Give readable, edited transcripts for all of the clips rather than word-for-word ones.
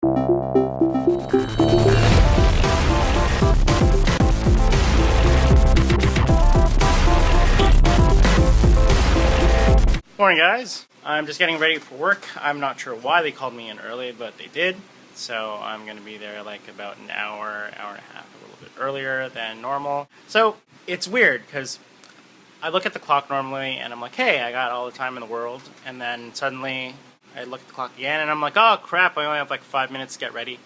Morning guys, I'm just getting ready for work. I'm not sure why they called me in early, but they did. So I'm going to be there like about an hour and a half, a little bit earlier than normal. So it's weird because I look at the clock normally and I'm like, hey, I got all the time in the world. And then suddenly I look at the clock again and I'm like, oh crap, I only have like 5 minutes to get ready.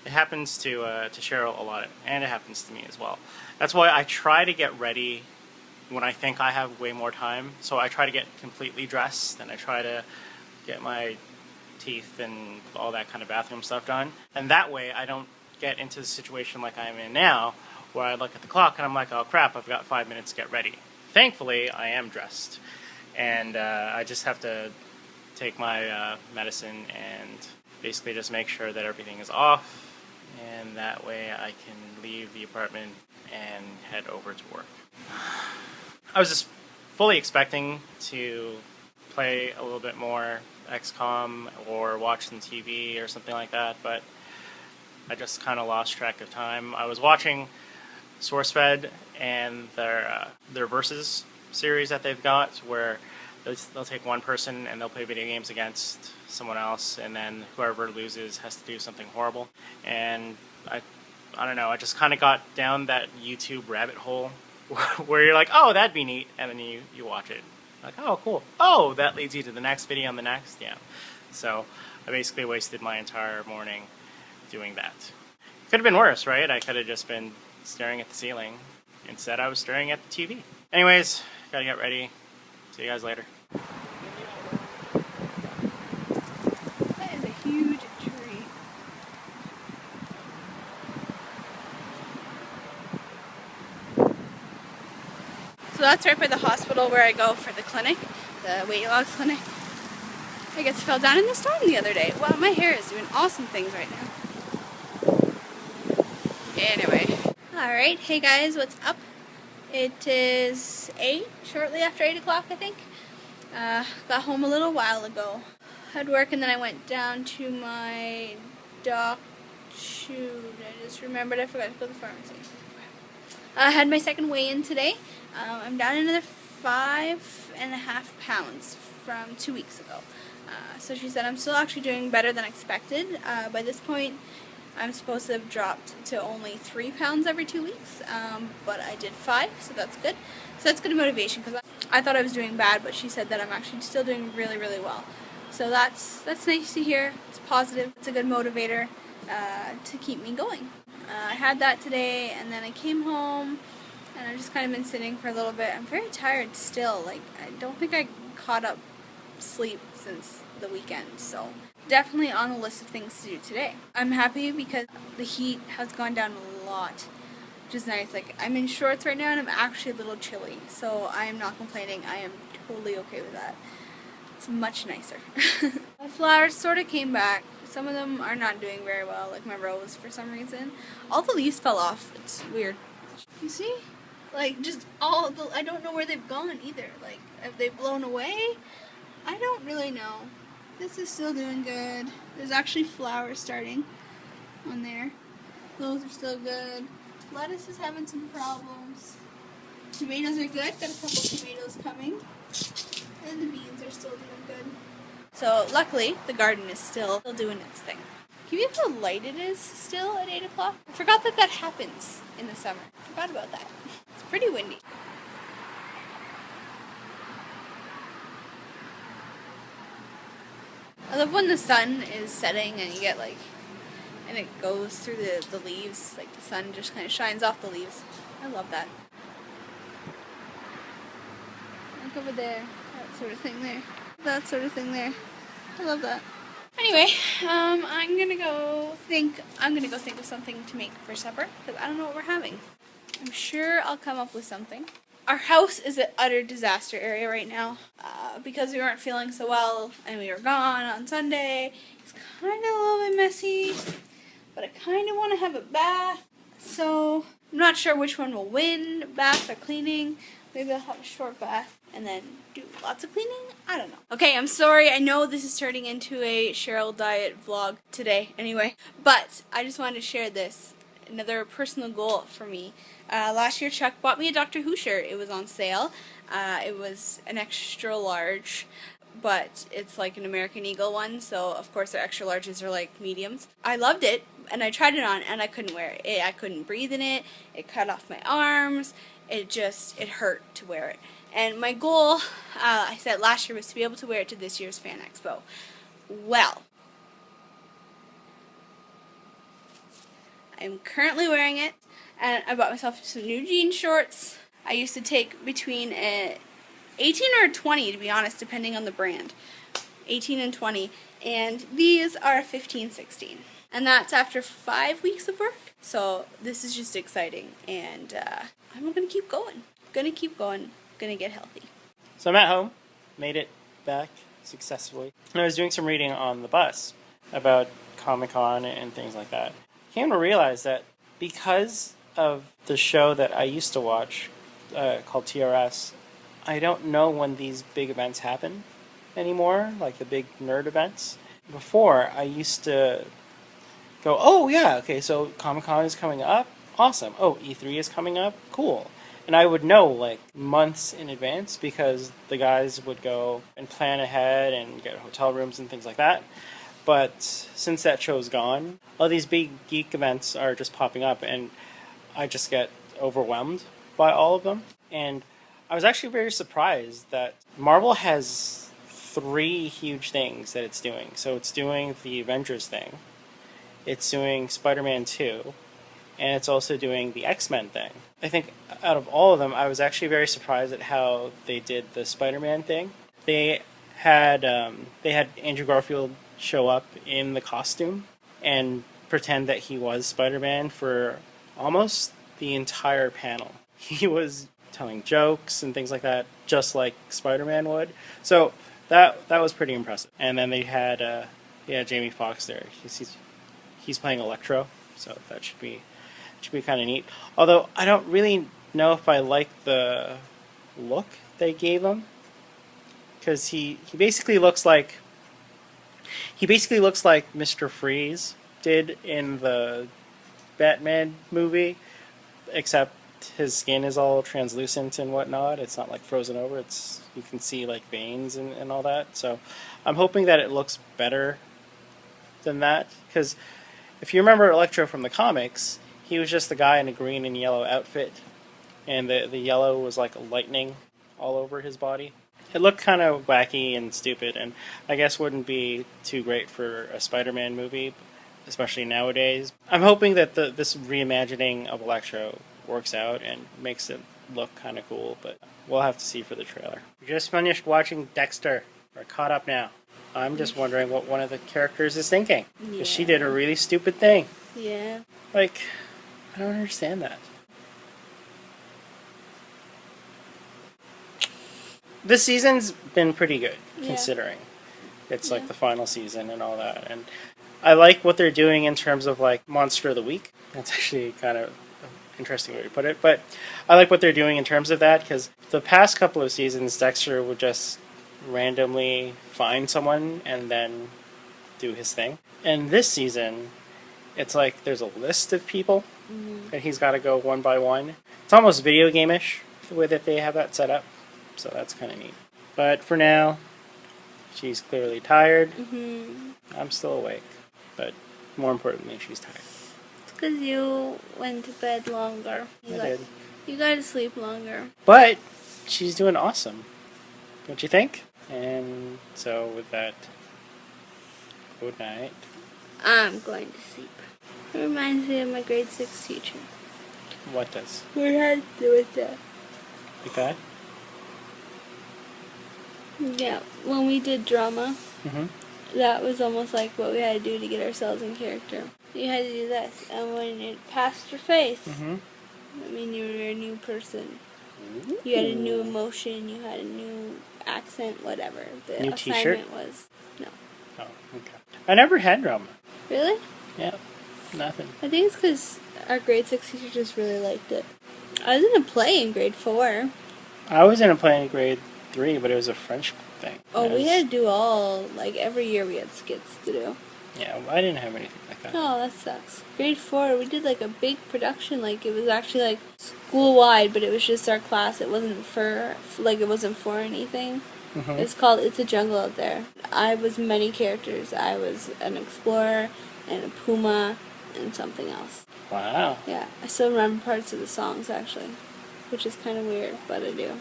It happens to Cheryl a lot, and it happens to me as well. That's why I try to get ready when I think I have way more time. So I try to get completely dressed and I try to get my teeth and all that kind of bathroom stuff done. And that way I don't get into the situation like I'm in now where I look at the clock and I'm like, oh crap, I've got 5 minutes to get ready. Thankfully, I am dressed. And I just have to take my medicine and basically just make sure that everything is off. And that way I can leave the apartment and head over to work. I was just fully expecting to play a little bit more XCOM or watch some TV or something like that, but I just kind of lost track of time. I was watching SourceFed and their Versus series that they've got, where they'll take one person and they'll play video games against someone else, and then whoever loses has to do something horrible. And I don't know, I just kind of got down that YouTube rabbit hole where you're like, oh, that'd be neat, and then you watch it. Like, oh, cool. Oh, that leads you to the next video on the next, yeah. So I basically wasted my entire morning doing that. Could have been worse, right? I could have just been staring at the ceiling. Instead, I was staring at the TV. Anyways, gotta get ready. See you guys later. That is a huge tree. So that's right by the hospital where I go for the clinic, the weight loss clinic. I guess fell down in the storm the other day. Wow, my hair is doing awesome things right now. Anyway. Alright, hey guys, what's up? It is 8, shortly after 8 o'clock, I think. Got home a little while ago. Had work and then I went down to my doctor. Shoot, I just remembered I forgot to go to the pharmacy. I had my second weigh-in today. I'm down another 5.5 pounds from 2 weeks ago. So she said I'm still actually doing better than expected. By this point, I'm supposed to have dropped to only 3 pounds every 2 weeks, but I did 5, so that's good. So that's good motivation, because I thought I was doing bad, but she said that I'm actually still doing really, really well. So that's nice to hear. It's positive. It's a good motivator to keep me going. I had that today, and then I came home, and I've just kind of been sitting for a little bit. I'm very tired still. Like, I don't think I caught up sleep since the weekend, so definitely on the list of things to do today. I'm happy because the heat has gone down a lot, which is nice. Like, I'm in shorts right now and I'm actually a little chilly, so I am not complaining. I am totally okay with that. It's much nicer. The flowers sort of came back. Some of them are not doing very well, like my rose for some reason. All the leaves fell off. It's weird. You see? Like, just all the, I don't know where they've gone either. Like, have they blown away? I don't really know. This is still doing good. There's actually flowers starting on there. Those are still good. Lettuce is having some problems. Tomatoes are good. Got a couple tomatoes coming. And the beans are still doing good. So luckily, the garden is still doing its thing. Can you believe how light it is still at 8 o'clock? I forgot that happens in the summer. Forgot about that. It's pretty windy. I love when the sun is setting and you get like, and it goes through the leaves, like the sun just kind of shines off the leaves. I love that. Look over there, that sort of thing there, that sort of thing there. I love that. Anyway, I'm gonna go think of something to make for supper because I don't know what we're having. I'm sure I'll come up with something. Our house is an utter disaster area right now because we weren't feeling so well and we were gone on Sunday. It's kind of a little bit messy, but I kind of want to have a bath. So I'm not sure which one will win, bath or cleaning. Maybe I'll have a short bath. and then do lots of cleaning. I don't know. Okay, I'm sorry. I know this is turning into a Cheryl diet vlog today anyway, but I just wanted to share this. Another personal goal for me. Last year Chuck bought me a Doctor Who shirt. It was on sale. It was an extra large, but it's like an American Eagle one, so of course the extra larges are like mediums. I loved it, and I tried it on, and I couldn't wear it. I couldn't breathe in it. It cut off my arms. It hurt to wear it. And my goal, I said last year, was to be able to wear it to this year's Fan Expo. Well, I'm currently wearing it, and I bought myself some new jean shorts. I used to take between 18 or 20, to be honest, depending on the brand. 18 and 20. And these are 15, 16. And that's after 5 weeks of work. So this is just exciting. And I'm going to keep going. Going to get healthy. So I'm at home. Made it back successfully. And I was doing some reading on the bus about Comic-Con and things like that. I came to realize that because of the show that I used to watch called TRS, I don't know when these big events happen anymore, like the big nerd events. Before, I used to go, oh yeah, okay, so Comic-Con is coming up, awesome. Oh, E3 is coming up, cool. And I would know like months in advance because the guys would go and plan ahead and get hotel rooms and things like that. But since that show's gone, all these big geek events are just popping up, and I just get overwhelmed by all of them. And I was actually very surprised that Marvel has 3 huge things that it's doing. So it's doing the Avengers thing, it's doing Spider-Man 2, and it's also doing the X-Men thing. I think out of all of them, I was actually very surprised at how they did the Spider-Man thing. They had Andrew Garfield show up in the costume and pretend that he was Spider-Man for almost the entire panel. He was telling jokes and things like that, just like Spider-Man would. So that was pretty impressive. And then they had Jamie Foxx there. He's playing Electro, so that should be kind of neat. Although I don't really know if I like the look they gave him, because he basically looks like Mr. Freeze did in the Batman movie, except his skin is all translucent and whatnot. It's not like frozen over. You can see like veins and all that. So I'm hoping that it looks better than that, because if you remember Electro from the comics, he was just the guy in a green and yellow outfit, and the yellow was like lightning all over his body. It looked kind of wacky and stupid, and I guess wouldn't be too great for a Spider-Man movie, especially nowadays. I'm hoping that this reimagining of Electro works out and makes it look kind of cool, but we'll have to see for the trailer. We just finished watching Dexter. We're caught up now. I'm just wondering what one of the characters is thinking, because she did a really stupid thing. Yeah. Like, I don't understand that. This season's been pretty good, considering it's like the final season and all that. And I like what they're doing in terms of like Monster of the Week. That's actually kind of an interesting way to put it. But I like what they're doing in terms of that, because the past couple of seasons, Dexter would just randomly find someone and then do his thing. And this season, it's like there's a list of people and he's got to go one by one. It's almost video game-ish the way that they have that set up. So that's kind of neat. But for now, she's clearly tired. I'm still awake. But more importantly, she's tired. It's because you went to bed longer. I did. You got to sleep longer. But she's doing awesome. Don't you think? And so with that, good night. I'm going to sleep. It reminds me of my grade 6 teacher. What does? What had to do with that? Like that? Yeah, when we did drama, that was almost like what we had to do to get ourselves in character. You had to do this, and when it passed your face, I mean, you were a new person. You had a new emotion, you had a new accent, whatever the new assignment t-shirt? was. No. Oh, okay. I never had drama. Really? Yeah, nothing. I think it's because our grade 6 teacher just really liked it. I was in a play in grade 4. I was in a play in grade 3, but it was a French thing. Oh, It we was- had to do all, like, every year we had skits to do. Yeah, I didn't have anything like that. Oh, that sucks. Grade 4, we did, like, a big production. Like, it was actually, like, school-wide, but it was just our class. It wasn't for, like, it wasn't for anything. Mm-hmm. It's called It's a Jungle Out There. I was many characters. I was an explorer and a puma and something else. Wow. Yeah, I still remember parts of the songs, actually, which is kind of weird, but I do.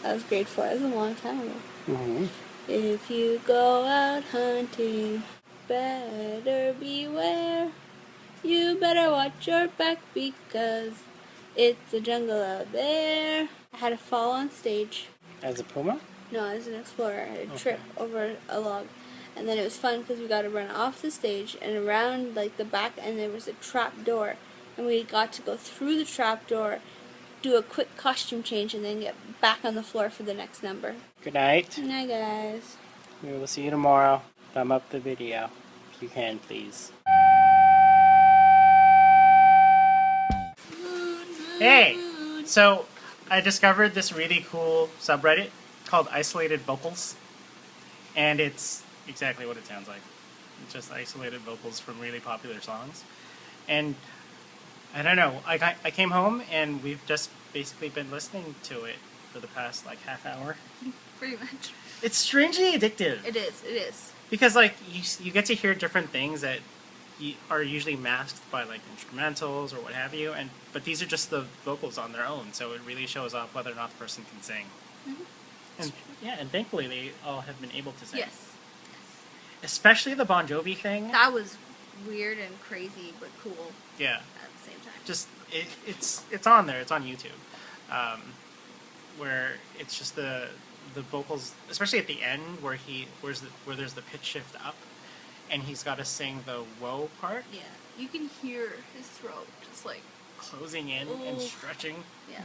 That was grade 4. That was a long time ago. Mm-hmm. If you go out hunting, better beware. You better watch your back because it's a jungle out there. I had to fall on stage. As a puma? No, as an explorer. I had to Okay. trip over a log. And then it was fun because we got to run off the stage and around like the back, and there was a trap door. And we got to go through the trap door, do a quick costume change, and then get back on the floor for the next number. Good night. Good night, guys. We will see you tomorrow. Thumb up the video, if you can, please. Hey! So, I discovered this really cool subreddit called Isolated Vocals. And it's exactly what it sounds like. It's just isolated vocals from really popular songs. And I don't know, I came home and we've just basically been listening to it for the past like half hour. Pretty much. It's strangely addictive. It is. Because like you get to hear different things that are usually masked by like instrumentals or what have you, but these are just the vocals on their own, so it really shows off whether or not the person can sing. Mm-hmm. And thankfully they all have been able to sing. Yes. Especially the Bon Jovi thing. That was weird and crazy, but cool Yeah. at the same time. Just it's on there. It's on YouTube, where it's just the vocals, especially at the end where where there's the pitch shift up, and he's got to sing the whoa part. Yeah, you can hear his throat just like Closing in and Ooh. stretching. Yeah.